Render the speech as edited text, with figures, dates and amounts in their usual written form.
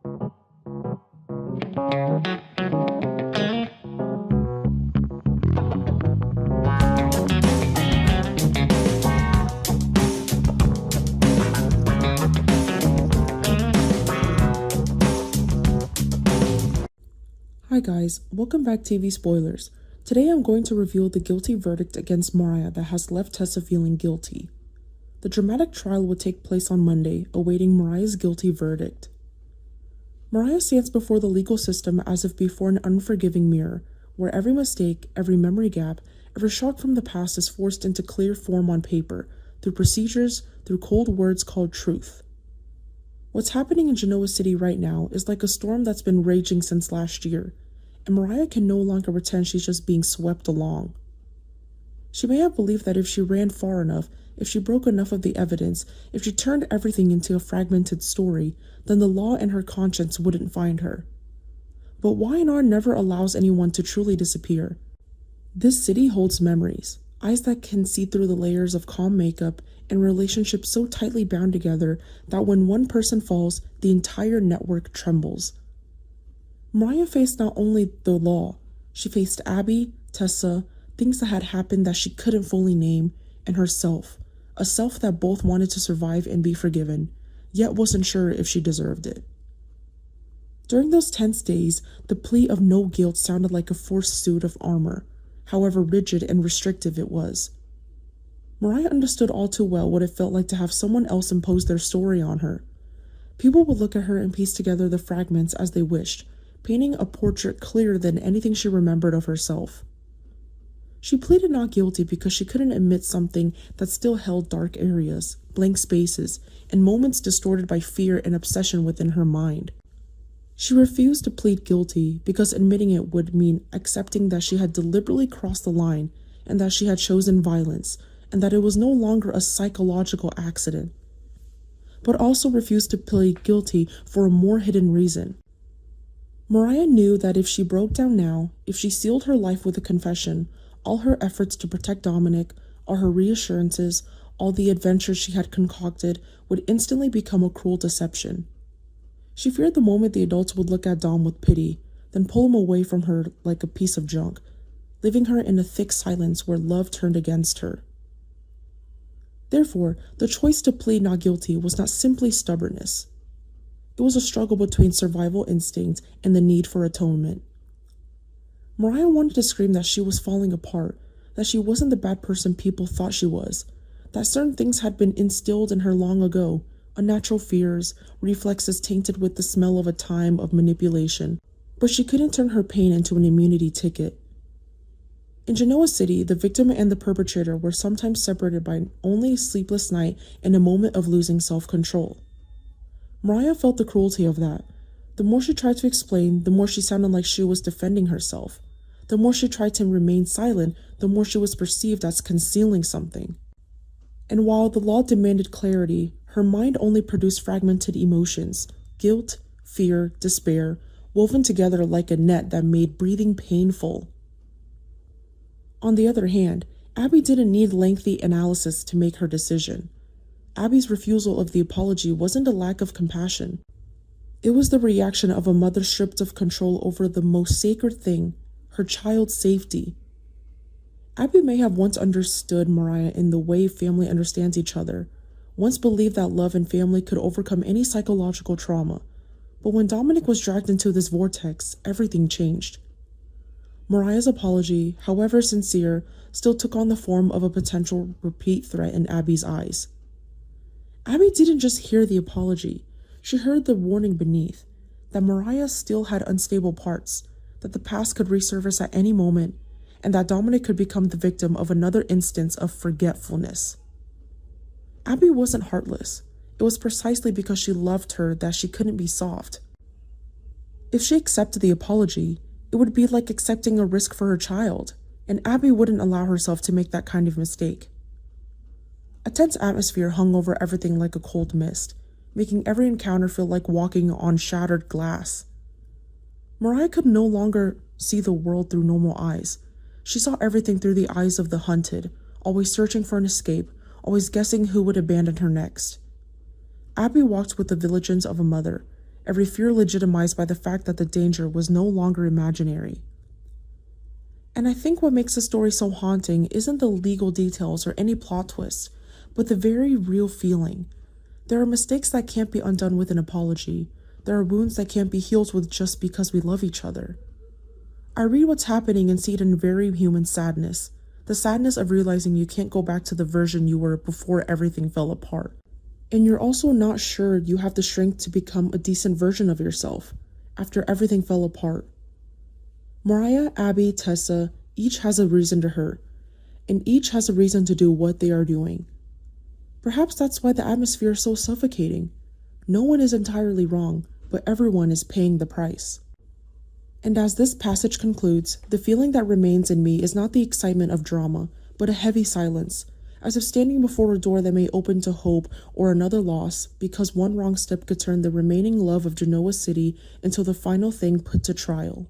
Hi guys, welcome back to TV Spoilers. Today I'm going to reveal the guilty verdict against Mariah that has left Tessa feeling guilty. The dramatic trial would take place on Monday, awaiting Mariah's guilty verdict. Mariah stands before the legal system as if before an unforgiving mirror, where every mistake, every memory gap, every shock from the past is forced into clear form on paper, through procedures, through cold words called truth. What's happening in Genoa City right now is like a storm that's been raging since last year, and Mariah can no longer pretend she's just being swept along. She may have believed that if she ran far enough, if she broke enough of the evidence, if she turned everything into a fragmented story, then the law and her conscience wouldn't find her. But Y&R never allows anyone to truly disappear. This city holds memories, eyes that can see through the layers of calm makeup, and relationships so tightly bound together that when one person falls, the entire network trembles. Mariah faced not only the law, she faced Abby, Tessa, things that had happened that she couldn't fully name, and herself, a self that both wanted to survive and be forgiven, yet wasn't sure if she deserved it. During those tense days, the plea of no guilt sounded like a forced suit of armor, however rigid and restrictive it was. Mariah understood all too well what it felt like to have someone else impose their story on her. People would look at her and piece together the fragments as they wished, painting a portrait clearer than anything she remembered of herself. She pleaded not guilty because she couldn't admit something that still held dark areas, blank spaces, and moments distorted by fear and obsession within her mind. She refused to plead guilty because admitting it would mean accepting that she had deliberately crossed the line and that she had chosen violence, and that it was no longer a psychological accident, but also refused to plead guilty for a more hidden reason. Mariah knew that if she broke down now, if she sealed her life with a confession, all her efforts to protect Dominic, all her reassurances, all the adventures she had concocted would instantly become a cruel deception. She feared the moment the adults would look at Dom with pity, then pull him away from her like a piece of junk, leaving her in a thick silence where love turned against her. Therefore, the choice to plead not guilty was not simply stubbornness. It was a struggle between survival instinct and the need for atonement. Mariah wanted to scream that she was falling apart, that she wasn't the bad person people thought she was, that certain things had been instilled in her long ago, unnatural fears, reflexes tainted with the smell of a time of manipulation, but she couldn't turn her pain into an immunity ticket. In Genoa City, the victim and the perpetrator were sometimes separated by only a sleepless night and a moment of losing self-control. Mariah felt the cruelty of that. The more she tried to explain, the more she sounded like she was defending herself. The more she tried to remain silent, the more she was perceived as concealing something. And while the law demanded clarity, her mind only produced fragmented emotions, guilt, fear, despair, woven together like a net that made breathing painful. On the other hand, Abby didn't need lengthy analysis to make her decision. Abby's refusal of the apology wasn't a lack of compassion. It was the reaction of a mother stripped of control over the most sacred thing, her child's safety. Abby may have once understood Mariah in the way family understands each other, once believed that love and family could overcome any psychological trauma. But when Dominic was dragged into this vortex, everything changed. Mariah's apology, however sincere, still took on the form of a potential repeat threat in Abby's eyes. Abby didn't just hear the apology, she heard the warning beneath, that Mariah still had unstable parts, that the past could resurface at any moment, and that Dominic could become the victim of another instance of forgetfulness. Abby wasn't heartless. It was precisely because she loved her that she couldn't be soft. If she accepted the apology, it would be like accepting a risk for her child, and Abby wouldn't allow herself to make that kind of mistake. A tense atmosphere hung over everything like a cold mist, making every encounter feel like walking on shattered glass. Mariah could no longer see the world through normal eyes. She saw everything through the eyes of the hunted, always searching for an escape, always guessing who would abandon her next. Abby walked with the vigilance of a mother, every fear legitimized by the fact that the danger was no longer imaginary. And I think what makes the story so haunting isn't the legal details or any plot twists, but the very real feeling. There are mistakes that can't be undone with an apology. There are wounds that can't be healed with just because we love each other. I read what's happening and see it in very human sadness. The sadness of realizing you can't go back to the version you were before everything fell apart. And you're also not sure you have the strength to become a decent version of yourself after everything fell apart. Mariah, Abby, Tessa, each has a reason to hurt, and each has a reason to do what they are doing. Perhaps that's why the atmosphere is so suffocating. No one is entirely wrong, but everyone is paying the price. And as this passage concludes, the feeling that remains in me is not the excitement of drama, but a heavy silence, as if standing before a door that may open to hope or another loss, because one wrong step could turn the remaining love of Genoa City into the final thing put to trial.